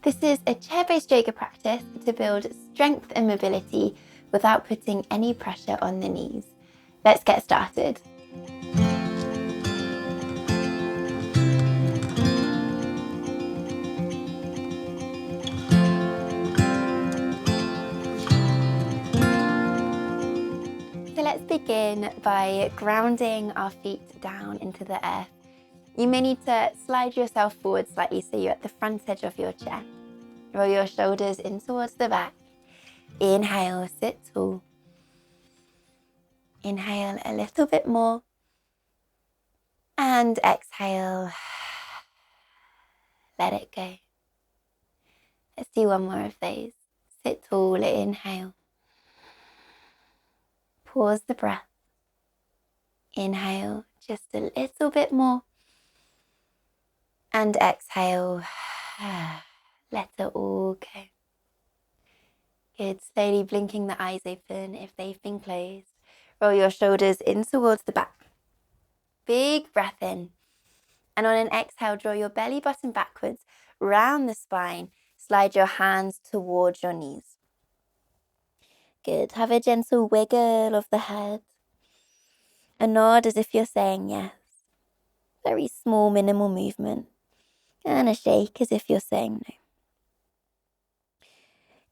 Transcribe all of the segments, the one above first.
This is a chair-based yoga practice to build strength and mobility without putting any pressure on the knees. Let's get started. So let's begin by grounding our feet down into the earth. You may need to slide yourself forward slightly so you're at the front edge of your chair. Roll your shoulders in towards the back. Inhale, sit tall. Inhale a little bit more. And exhale, let it go. Let's do one more of those. Sit tall, inhale. Pause the breath. Inhale just a little bit more. And exhale, let it all go. Good, slowly blinking the eyes open if they've been closed. Roll your shoulders in towards the back. Big breath in. And on an exhale, draw your belly button backwards, round the spine. Slide your hands towards your knees. Good, have a gentle wiggle of the head. A nod as if you're saying yes. Very small, minimal movement. And a shake as if you're saying no.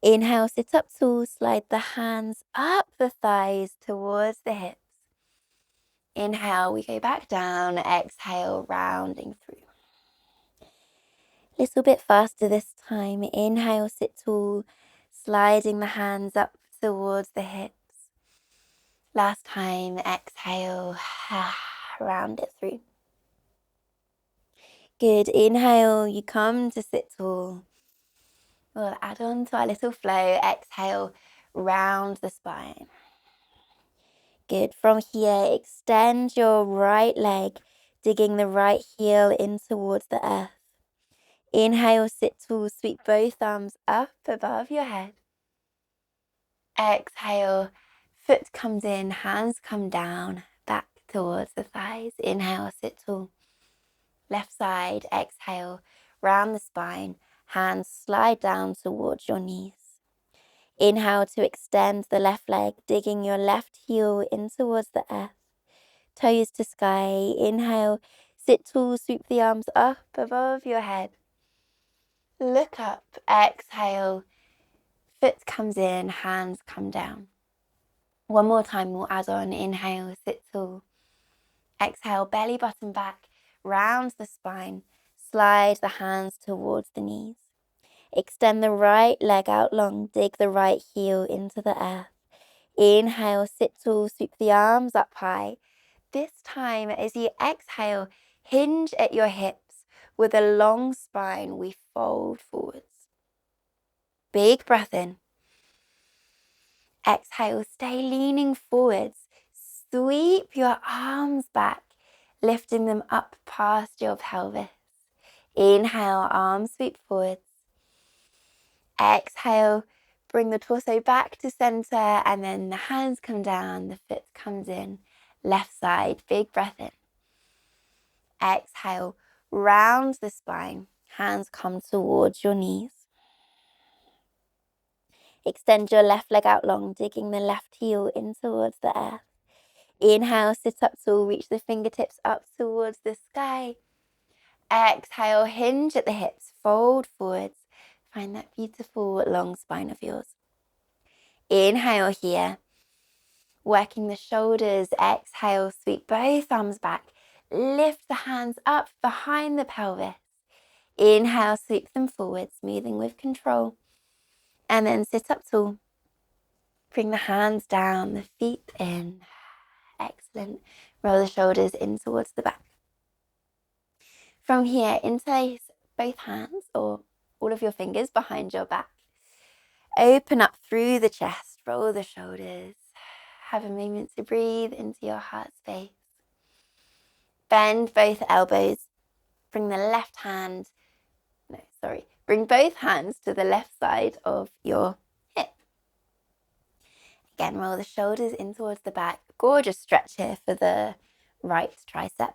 Inhale, sit up tall, slide the hands up the thighs towards the hips. Inhale, we go back down. Exhale, rounding through. Little bit faster this time. Inhale, sit tall, sliding the hands up towards the hips. Last time, exhale, round it through. Good, inhale, you come to sit tall. We'll add on to our little flow. Exhale, round the spine. Good, from here, extend your right leg, digging the right heel in towards the earth. Inhale, sit tall, sweep both arms up above your head. Exhale, foot comes in, hands come down, back towards the thighs. Inhale, sit tall. Left side, exhale, round the spine, hands slide down towards your knees. Inhale to extend the left leg, digging your left heel in towards the earth. Toes to sky. Inhale, sit tall, sweep the arms up above your head. Look up, exhale, foot comes in, hands come down. One more time, we'll add on. Inhale, sit tall. Exhale, belly button back, round the spine. Slide the hands towards the knees. Extend the right leg out long, dig the right heel into the earth. Inhale, sit tall, sweep the arms up high. This time, as you exhale, hinge at your hips. With a long spine, we fold forwards. Big breath in. Exhale, stay leaning forwards. Sweep your arms back, lifting them up past your pelvis. Inhale, arms sweep forwards. Exhale, bring the torso back to center, and then the hands come down, the foot comes in. Left side, big breath in. Exhale, round the spine, hands come towards your knees. Extend your left leg out long, digging the left heel in towards the earth. Inhale, sit up tall, reach the fingertips up towards the sky. Exhale, hinge at the hips, fold forwards. Find that beautiful long spine of yours. Inhale here, working the shoulders. Exhale, sweep both arms back. Lift the hands up behind the pelvis. Inhale, sweep them forwards, moving with control. And then sit up tall. Bring the hands down, the feet in. Excellent. Roll the shoulders in towards the back. From here, interlace both hands or all of your fingers behind your back. Open up through the chest, roll the shoulders. Have a moment to breathe into your heart space. Bend both elbows. Bring both hands to the left side of your hip. Again, roll the shoulders in towards the back. Gorgeous stretch here for the right tricep.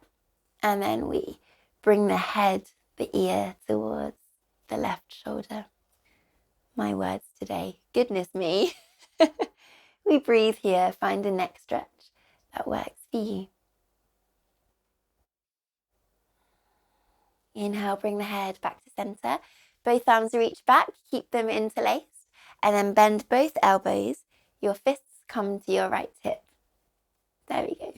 And then we bring the head, the ear towards the left shoulder. My words today. Goodness me. We breathe here, find a neck stretch that works for you. Inhale, bring the head back to center. Both arms reach back, keep them interlaced, and then bend both elbows. Your fists come to your right hip. There we go.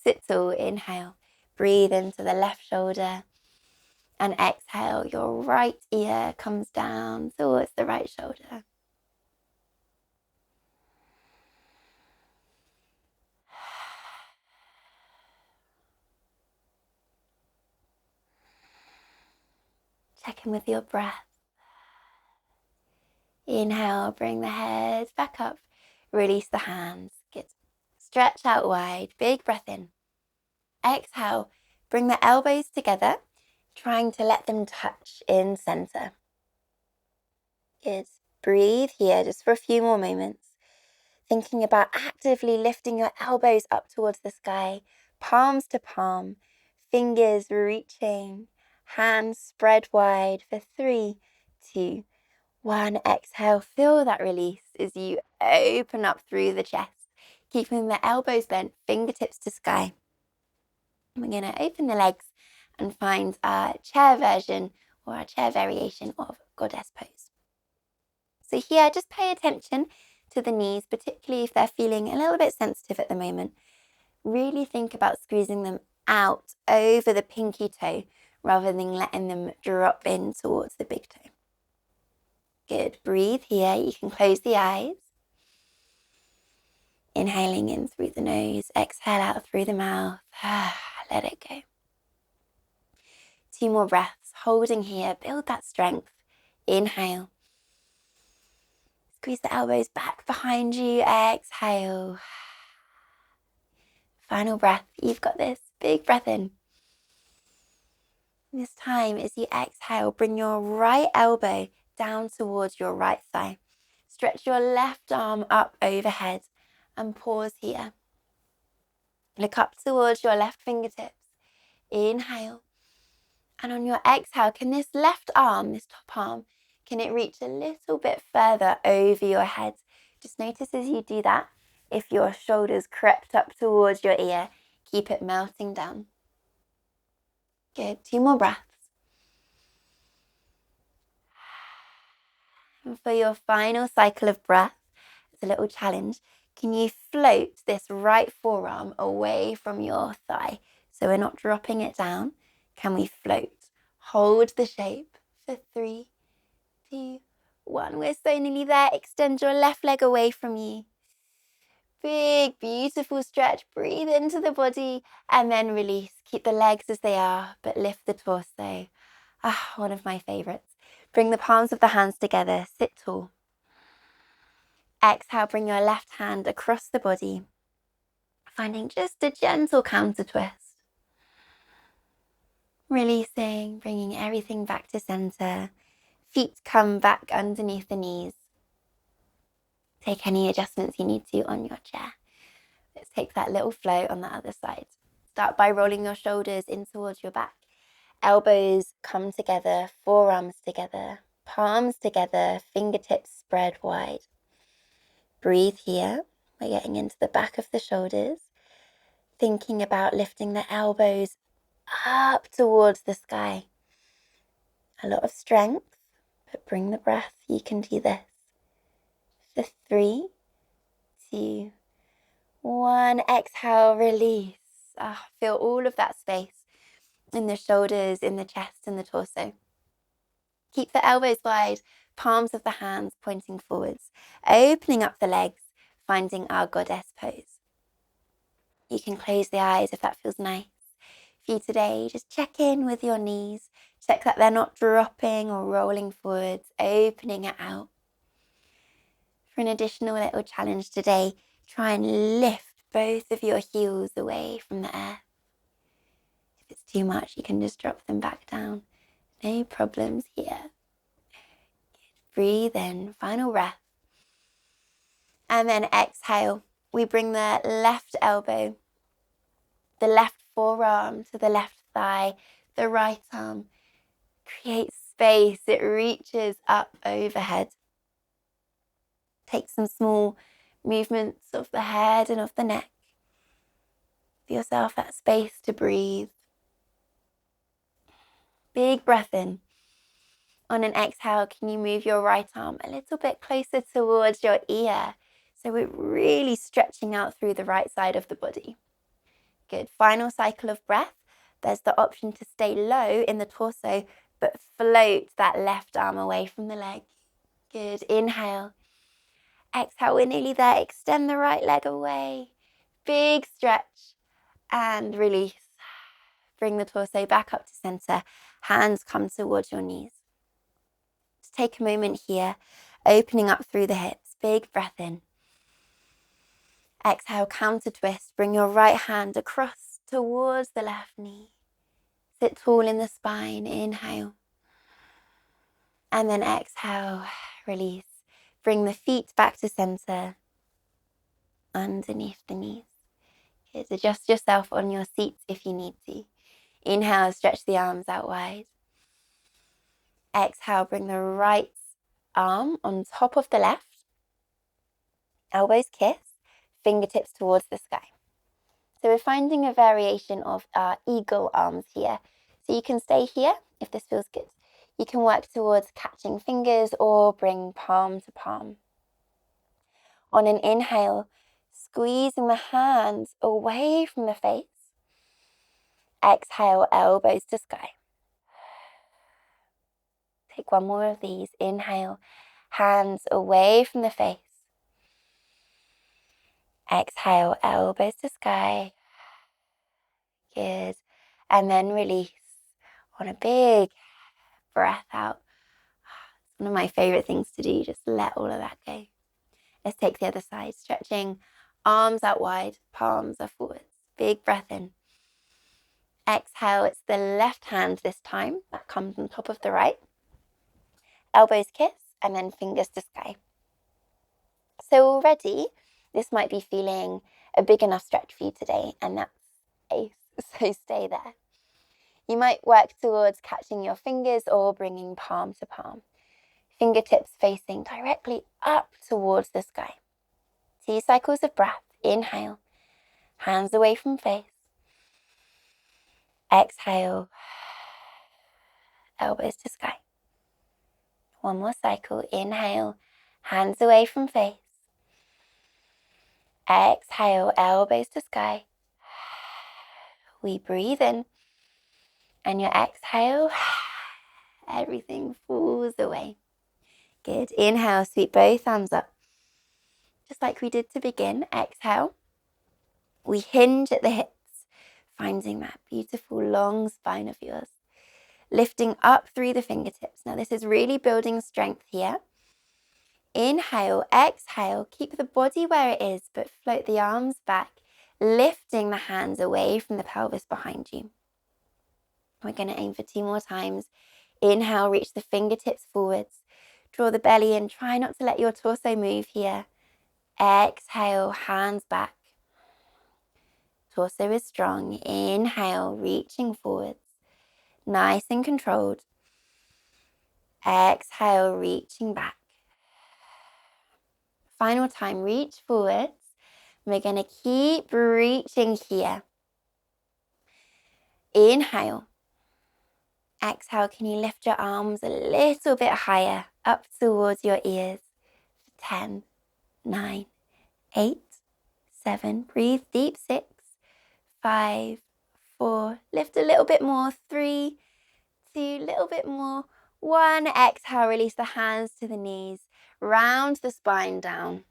Sit tall, inhale. Breathe into the left shoulder. And exhale, your right ear comes down towards the right shoulder. Check in with your breath. Inhale, bring the head back up. Release the hands. Good. Stretch out wide. Big breath in. Exhale, bring the elbows together, trying to let them touch in center. Good. Breathe here just for a few more moments. Thinking about actively lifting your elbows up towards the sky, palms to palm, fingers reaching, hands spread wide for 3, 2, 1. Exhale, feel that release as you open up through the chest, keeping the elbows bent, fingertips to sky. We're going to open the legs and find our chair version or our chair variation of goddess pose. So here, just pay attention to the knees, particularly if they're feeling a little bit sensitive at the moment. Really think about squeezing them out over the pinky toe rather than letting them drop in towards the big toe. Good. Breathe here. You can close the eyes. Inhaling in through the nose. Exhale out through the mouth. Let it go. 2 more breaths. Holding here. Build that strength. Inhale. Squeeze the elbows back behind you. Exhale. Final breath. You've got this. Big breath in. This time, as you exhale, bring your right elbow down towards your right thigh. Stretch your left arm up overhead and pause here. Look up towards your left fingertips. Inhale. And on your exhale, can this left arm, this top arm, can it reach a little bit further over your head? Just notice as you do that, if your shoulders crept up towards your ear, keep it melting down. Good. 2 more breaths. And for your final cycle of breath, it's a little challenge. Can you float this right forearm away from your thigh? So we're not dropping it down. Can we float? Hold the shape for 3, 2, 1. We're so nearly there. Extend your left leg away from you. Big, beautiful stretch. Breathe into the body and then release. Keep the legs as they are, but lift the torso. One of my favorites. Bring the palms of the hands together. Sit tall. Exhale, bring your left hand across the body, finding just a gentle counter twist. Releasing, bringing everything back to center. Feet come back underneath the knees. Take any adjustments you need to on your chair. Let's take that little flow on the other side. Start by rolling your shoulders in towards your back. Elbows come together, forearms together, palms together, fingertips spread wide. Breathe here. We're getting into the back of the shoulders. Thinking about lifting the elbows up towards the sky. A lot of strength, but bring the breath. You can do this. For 3, 2, 1. Exhale, release. Feel all of that space in the shoulders, in the chest, and the torso. Keep the elbows wide, palms of the hands pointing forwards, opening up the legs, finding our goddess pose. You can close the eyes if that feels nice. For you today, just check in with your knees. Check that they're not dropping or rolling forwards, opening it out. For an additional little challenge today, try and lift both of your heels away from the earth. If it's too much, you can just drop them back down. No problems here. Breathe in, final breath. And then exhale. We bring the left elbow, the left forearm to the left thigh, the right arm. Create space, it reaches up overhead. Take some small movements of the head and of the neck. Give yourself that space to breathe. Big breath in. On an exhale, can you move your right arm a little bit closer towards your ear? So we're really stretching out through the right side of the body. Good. Final cycle of breath. There's the option to stay low in the torso, but float that left arm away from the leg. Good. Inhale. Exhale, we're nearly there. Extend the right leg away. Big stretch and release. Bring the torso back up to center. Hands come towards your knees. Just take a moment here, opening up through the hips. Big breath in. Exhale, counter twist. Bring your right hand across towards the left knee. Sit tall in the spine. Inhale. And then exhale, release. Bring the feet back to center, underneath the knees. Good. Adjust yourself on your seat if you need to. Inhale, stretch the arms out wide. Exhale, bring the right arm on top of the left. Elbows kiss, fingertips towards the sky. So we're finding a variation of our eagle arms here. So you can stay here if this feels good. You can work towards catching fingers or bring palm to palm. On an inhale, squeezing the hands away from the face. Exhale, elbows to sky. Take one more of these. Inhale, hands away from the face. Exhale, elbows to sky. Good. And then release on a big breath out. It's one of my favorite things to do. Just let all of that go. Let's take the other side. Stretching, arms out wide, palms are forwards. Big breath in. Exhale, it's the left hand this time. That comes on top of the right. Elbows kiss, and then fingers to sky. So already, this might be feeling a big enough stretch for you today, and that's ace. So stay there. You might work towards catching your fingers or bringing palm to palm. Fingertips facing directly up towards the sky. 2 cycles of breath. Inhale. Hands away from face. Exhale. Elbows to sky. One more cycle. Inhale. Hands away from face. Exhale. Elbows to sky. We breathe in. And your exhale, everything falls away. Good. Inhale, sweep both arms up. Just like we did to begin. Exhale. We hinge at the hips, finding that beautiful long spine of yours. Lifting up through the fingertips. Now this is really building strength here. Inhale, exhale. Keep the body where it is, but float the arms back, lifting the hands away from the pelvis behind you. We're going to aim for 2 more times. Inhale, reach the fingertips forwards. Draw the belly in. Try not to let your torso move here. Exhale, hands back. Torso is strong. Inhale, reaching forwards. Nice and controlled. Exhale, reaching back. Final time, reach forwards. We're going to keep reaching here. Inhale. Exhale, can you lift your arms a little bit higher, up towards your ears? 10, 9, 8, 7. Breathe deep. 6, 5, 4. Lift a little bit more. 3, 2, little bit more. 1. Exhale, release the hands to the knees. Round the spine down.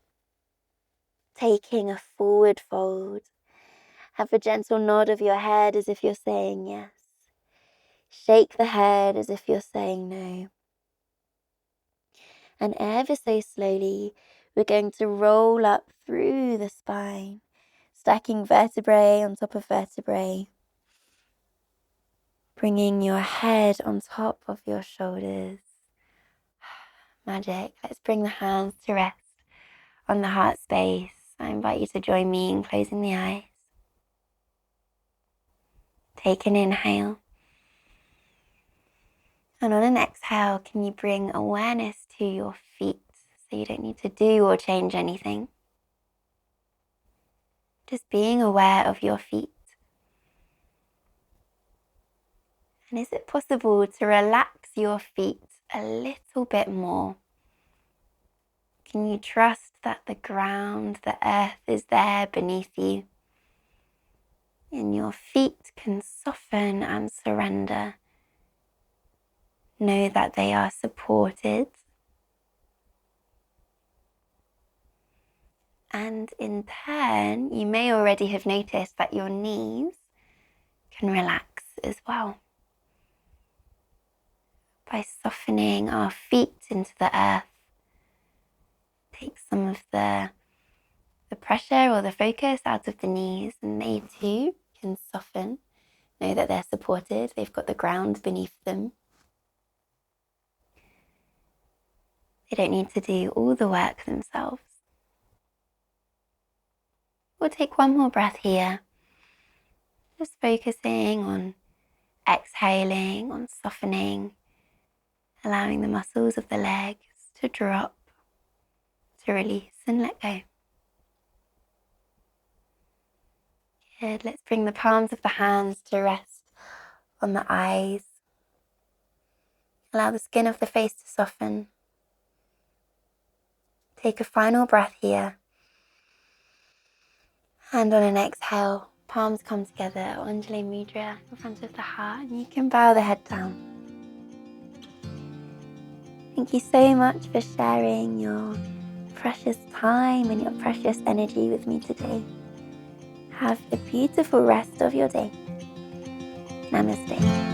Taking a forward fold. Have a gentle nod of your head as if you're saying yes. Shake the head as if you're saying no. And ever so slowly, we're going to roll up through the spine, stacking vertebrae on top of vertebrae, bringing your head on top of your shoulders. Magic. Let's bring the hands to rest on the heart space. I invite you to join me in closing the eyes. Take an inhale. And on an exhale, can you bring awareness to your feet so you don't need to do or change anything? Just being aware of your feet. And is it possible to relax your feet a little bit more? Can you trust that the ground, the earth is there beneath you? And your feet can soften and surrender. Know that they are supported. And in turn, you may already have noticed that your knees can relax as well. By softening our feet into the earth, take some of the pressure or the focus out of the knees, and they too can soften. Know that they're supported, they've got the ground beneath them. They don't need to do all the work themselves. We'll take one more breath here, just focusing on exhaling, on softening, allowing the muscles of the legs to drop, to release and let go. Good. Let's bring the palms of the hands to rest on the eyes. Allow the skin of the face to soften. Take a final breath here. And on an exhale, palms come together, Anjali Mudra in front of the heart, and you can bow the head down. Thank you so much for sharing your precious time and your precious energy with me today. Have a beautiful rest of your day. Namaste.